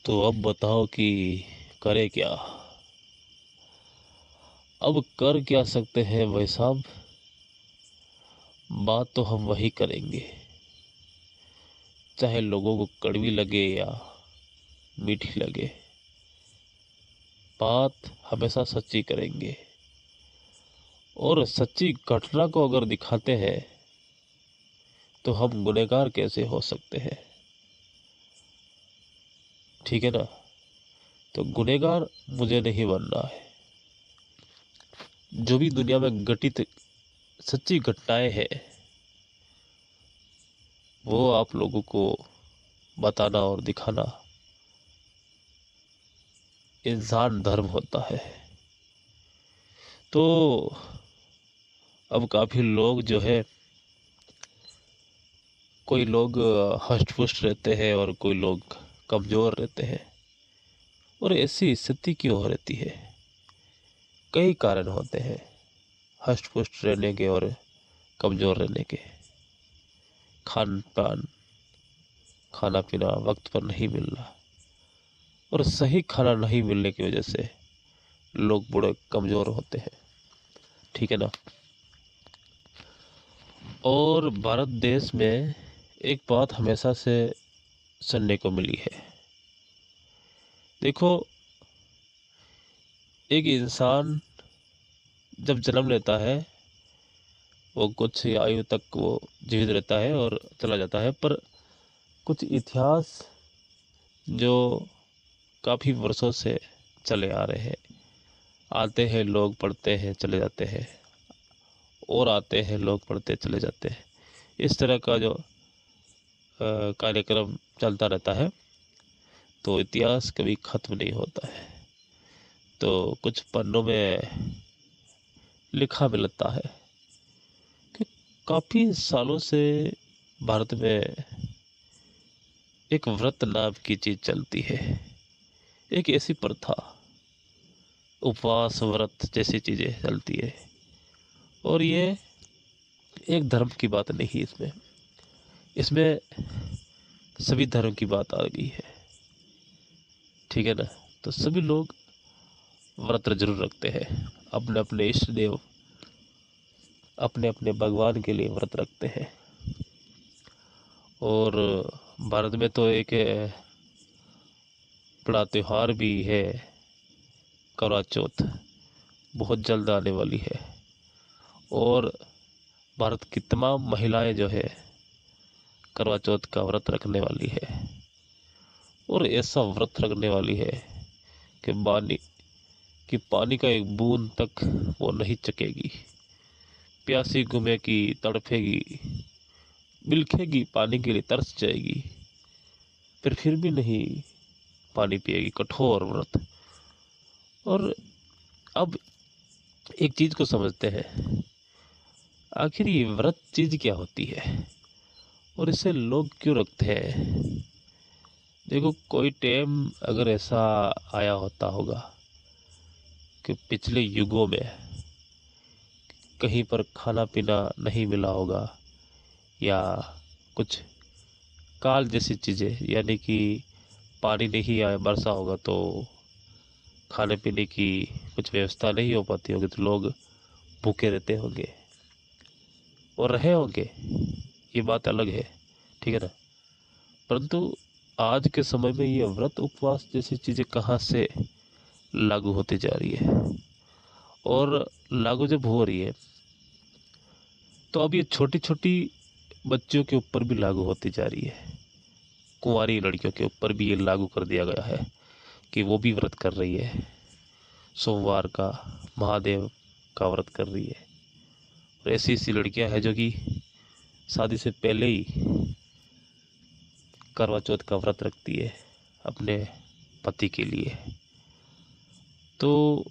तो अब बताओ कि करे क्या। अब कर क्या सकते हैं भाई साहब। बात तो हम वही करेंगे, चाहे लोगों को कड़वी लगे या मीठी लगे। बात हमेशा सच्ची करेंगे, और सच्ची घटना को अगर दिखाते हैं तो हम गुनहगार कैसे हो सकते हैं। ठीक है ना। तो गुनहगार मुझे नहीं बनना है। जो भी दुनिया में घटित सच्ची घटनाएं हैं वो आप लोगों को बताना और दिखाना इंसान धर्म होता है। तो अब काफी लोग जो है, कोई लोग हष्ट पुष्ट रहते हैं और कोई लोग कमजोर रहते हैं। और ऐसी स्थिति क्यों हो रहती है? कई कारण होते हैं हष्ट पुष्ट रहने के और कमजोर रहने के। खान पान, खाना पीना वक्त पर नहीं मिलना, और सही खाना नहीं मिलने की वजह से लोग बड़े कमजोर होते हैं। ठीक है ना। और भारत देश में एक बात हमेशा से सुनने को मिली है। देखो, एक इंसान जब जन्म लेता है वो कुछ आयु तक वो जीवित रहता है और चला जाता है, पर कुछ इतिहास जो काफ़ी वर्षों से चले आ रहे हैं, आते हैं लोग पढ़ते हैं चले जाते हैं, और आते हैं लोग पढ़ते चले जाते हैं। इस तरह का जो कार्यक्रम चलता रहता है, तो इतिहास कभी ख़त्म नहीं होता है। तो कुछ पन्नों में लिखा मिलता है कि काफ़ी सालों से भारत में एक व्रत नाम की चीज़ चलती है। एक ऐसी प्रथा, उपवास व्रत जैसी चीज़ें चलती है। और ये एक धर्म की बात नहीं, इसमें इसमें सभी धर्म की बात आ गई है। ठीक है ना। तो सभी लोग व्रत जरूर रखते हैं, अपने अपने इष्ट देव, अपने अपने भगवान के लिए व्रत रखते हैं। और भारत में तो एक बड़ा त्योहार भी है, करवा चौथ, बहुत जल्द आने वाली है। और भारत की तमाम महिलाएं जो है करवा चौथ का व्रत रखने वाली है। और ऐसा व्रत रखने वाली है कि पानी का एक बूंद तक वो नहीं चखेगी। प्यासी घूमेगी, तड़फेगी, बिलखेगी, पानी के लिए तरस जाएगी, फिर भी नहीं पानी पिएगी। कठोर व्रत। और अब एक चीज को समझते हैं, आखिर ये व्रत चीज क्या होती है और इसे लोग क्यों रखते हैं। देखो, कोई टाइम अगर ऐसा आया होता होगा कि पिछले युगों में कहीं पर खाना पीना नहीं मिला होगा, या कुछ काल जैसी चीज़ें, यानी कि पानी नहीं आया, बरसा होगा तो खाने पीने की कुछ व्यवस्था नहीं हो पाती होगी, तो लोग भूखे रहते होंगे और रहे होंगे, ये बात अलग है। ठीक है ना। परंतु आज के समय में ये व्रत उपवास जैसी चीज़ें कहाँ से लागू होती जा रही है। और लागू जब हो रही है तो अब ये छोटी छोटी बच्चियों के ऊपर भी लागू होती जा रही है। कुंवारी लड़कियों के ऊपर भी ये लागू कर दिया गया है कि वो भी व्रत कर रही है, सोमवार का महादेव का व्रत कर रही है। और ऐसी ऐसी लड़कियां हैं जो कि शादी से पहले ही करवा चौथ का व्रत रखती है अपने पति के लिए। तो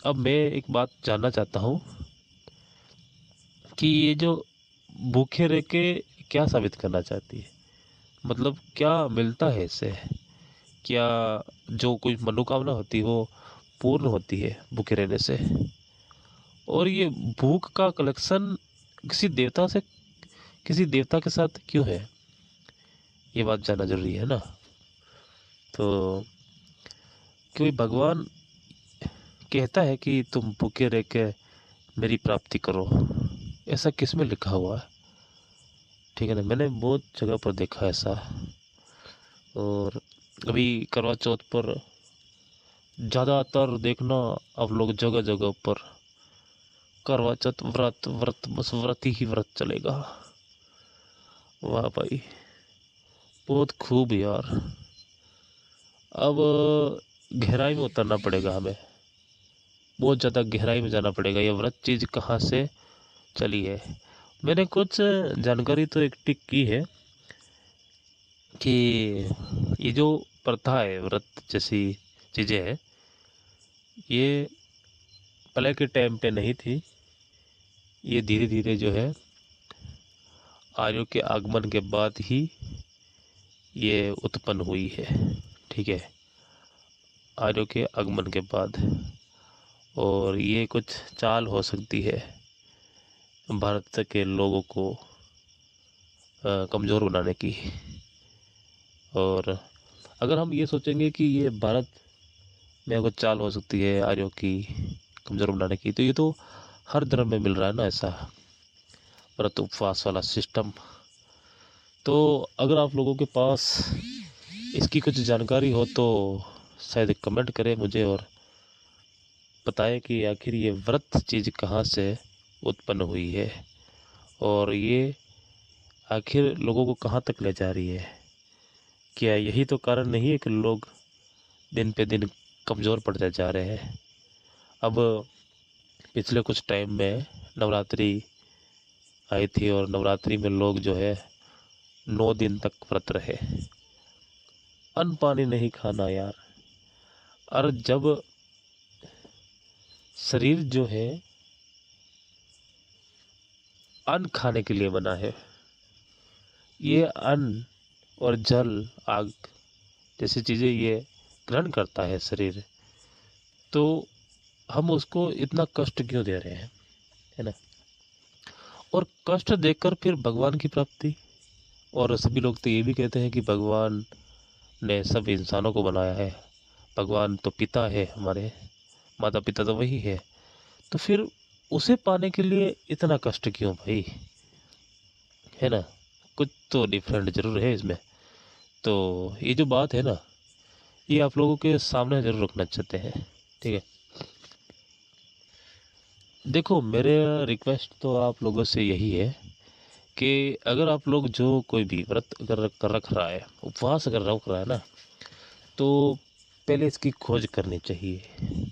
अब मैं एक बात जानना चाहता हूँ कि ये जो भूखे रह के क्या साबित करना चाहती है, मतलब क्या मिलता है इससे। क्या जो कोई मनोकामना होती है वो पूर्ण होती है भूखे रहने से। और ये भूख का कलेक्शन किसी देवता से, किसी देवता के साथ क्यों है, ये बात जानना जरूरी है ना। तो क्योंकि भगवान कहता है कि तुम भूखे रह के मेरी प्राप्ति करो, ऐसा किस में लिखा हुआ है? ठीक है ना, मैंने बहुत जगह पर देखा है ऐसा। और अभी करवा चौथ पर ज़्यादातर देखना आप लोग जगह जगह पर करवा चौथ व्रत व्रत, बस व्रत ही व्रत चलेगा। वाह भाई, बहुत खूब यार। अब गहराई में उतरना पड़ेगा हमें, बहुत ज़्यादा गहराई में जाना पड़ेगा। ये व्रत चीज़ कहाँ से चली है? मैंने कुछ जानकारी तो इकट्ठी की है कि ये जो प्रथा है, व्रत जैसी चीज़ें हैं, ये पहले के टाइम पे नहीं थी। ये धीरे धीरे जो है आर्यों के आगमन के बाद ही ये उत्पन्न हुई है। ठीक है, आर्यों के आगमन के बाद। और ये कुछ चाल हो सकती है भारत के लोगों को कमज़ोर बनाने की। और अगर हम ये सोचेंगे कि ये भारत में कुछ चाल हो सकती है आर्यों की कमज़ोर बनाने की, तो ये तो हर धर्म में मिल रहा है ना ऐसा व्रत उपवास वाला सिस्टम। तो अगर आप लोगों के पास इसकी कुछ जानकारी हो तो शायद कमेंट करें मुझे और बताएं कि आखिर ये व्रत चीज़ कहाँ से उत्पन्न हुई है और ये आखिर लोगों को कहाँ तक ले जा रही है। क्या यही तो कारण नहीं है कि लोग दिन पे दिन कमज़ोर पड़ते जा रहे हैं? अब पिछले कुछ टाइम में नवरात्रि आई थी और नवरात्रि में लोग जो है 9 दिन तक व्रत रहे, अन्न पानी नहीं खाना यार। और जब शरीर जो है अन्न खाने के लिए बना है, ये अन्न और जल आग जैसी चीज़ें ये ग्रहण करता है शरीर, तो हम उसको इतना कष्ट क्यों दे रहे हैं, है ना? और कष्ट देकर फिर भगवान की प्राप्ति। और सभी लोग तो ये भी कहते हैं कि भगवान ने सब इंसानों को बनाया है, भगवान तो पिता है, हमारे माता पिता तो वही है, तो फिर उसे पाने के लिए इतना कष्ट क्यों भाई, है ना? कुछ तो डिफरेंट जरूर है इसमें। तो ये जो बात है ना, ये आप लोगों के सामने जरूर रखना चाहते हैं। ठीक है, देखो मेरे रिक्वेस्ट तो आप लोगों से यही है कि अगर आप लोग जो कोई भी व्रत अगर कर रख रहा है, उपवास अगर रख रहा है ना, तो पहले इसकी खोज करनी चाहिए।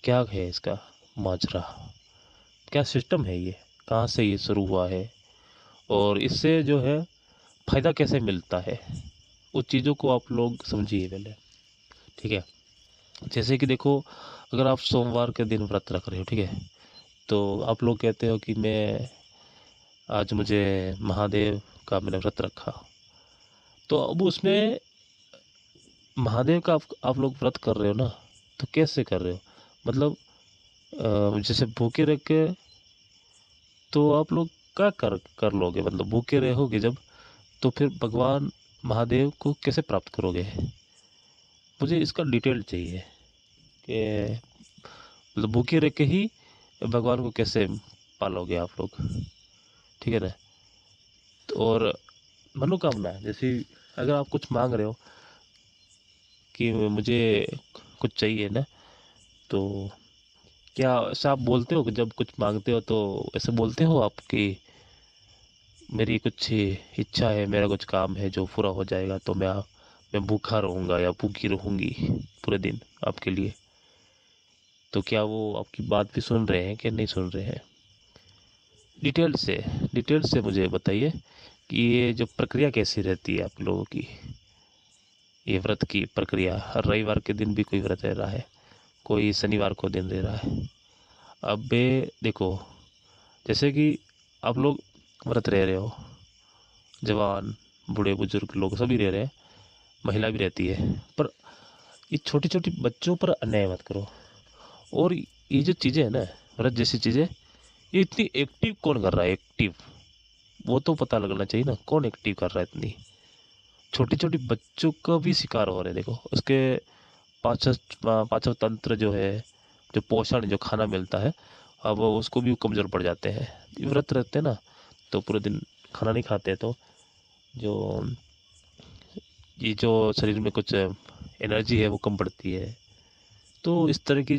क्या है इसका माजरा, क्या सिस्टम है ये, कहाँ से ये शुरू हुआ है और इससे जो है फ़ायदा कैसे मिलता है, उस चीज़ों को आप लोग समझिए पहले। ठीक है, जैसे कि देखो, अगर आप सोमवार के दिन व्रत रख रहे हो, ठीक है, तो आप लोग कहते हो कि मैं आज मुझे महादेव का मैंने व्रत रखा, तो अब उसमें महादेव का आप लोग व्रत कर रहे हो ना, तो कैसे कर रहे हो? मतलब जैसे भूखे रह के तो आप लोग क्या कर लोगे, मतलब भूखे रहोगे जब, तो फिर भगवान महादेव को कैसे प्राप्त करोगे? मुझे इसका डिटेल चाहिए कि मतलब भूखे रह के ही भगवान को कैसे पालोगे आप लोग, ठीक है ना? तो और मनोकामना जैसे अगर आप कुछ मांग रहे हो कि मुझे कुछ चाहिए ना, तो क्या ऐसा आप बोलते हो कि जब कुछ मांगते हो तो ऐसे बोलते हो आप कि मेरी कुछ इच्छा है, मेरा कुछ काम है जो पूरा हो जाएगा तो मैं भूखा रहूँगा या भूखी रहूँगी पूरे दिन आपके लिए? तो क्या वो आपकी बात भी सुन रहे हैं कि नहीं सुन रहे हैं? डिटेल से मुझे बताइए कि ये जो प्रक्रिया कैसी रहती है आप लोगों की, ये व्रत की प्रक्रिया। हर रविवार के दिन भी कोई व्रत रह रहा है, कोई शनिवार को दिन दे रहा है। अब देखो, जैसे कि आप लोग व्रत रह रहे हो, जवान बूढ़े बुजुर्ग लोग सभी रह रहे हैं, महिला भी रहती है, पर ये छोटी छोटी बच्चों पर अन्याय मत करो। और ये जो चीज़ें है ना, व्रत जैसी चीज़ें, ये इतनी एक्टिव कौन कर रहा है? एक्टिव वो तो पता लगना चाहिए ना, कौन एक्टिव कर रहा है इतनी? छोटी छोटी बच्चों का भी शिकार हो रहे हैं। देखो उसके पाचन पाचन तंत्र जो है, जो पोषण जो खाना मिलता है, अब उसको भी कमज़ोर पड़ जाते हैं। व्रत रहते हैं ना, तो पूरे दिन खाना नहीं खाते, तो जो ये जो शरीर में कुछ एनर्जी है वो कम पड़ती है। तो इस तरह की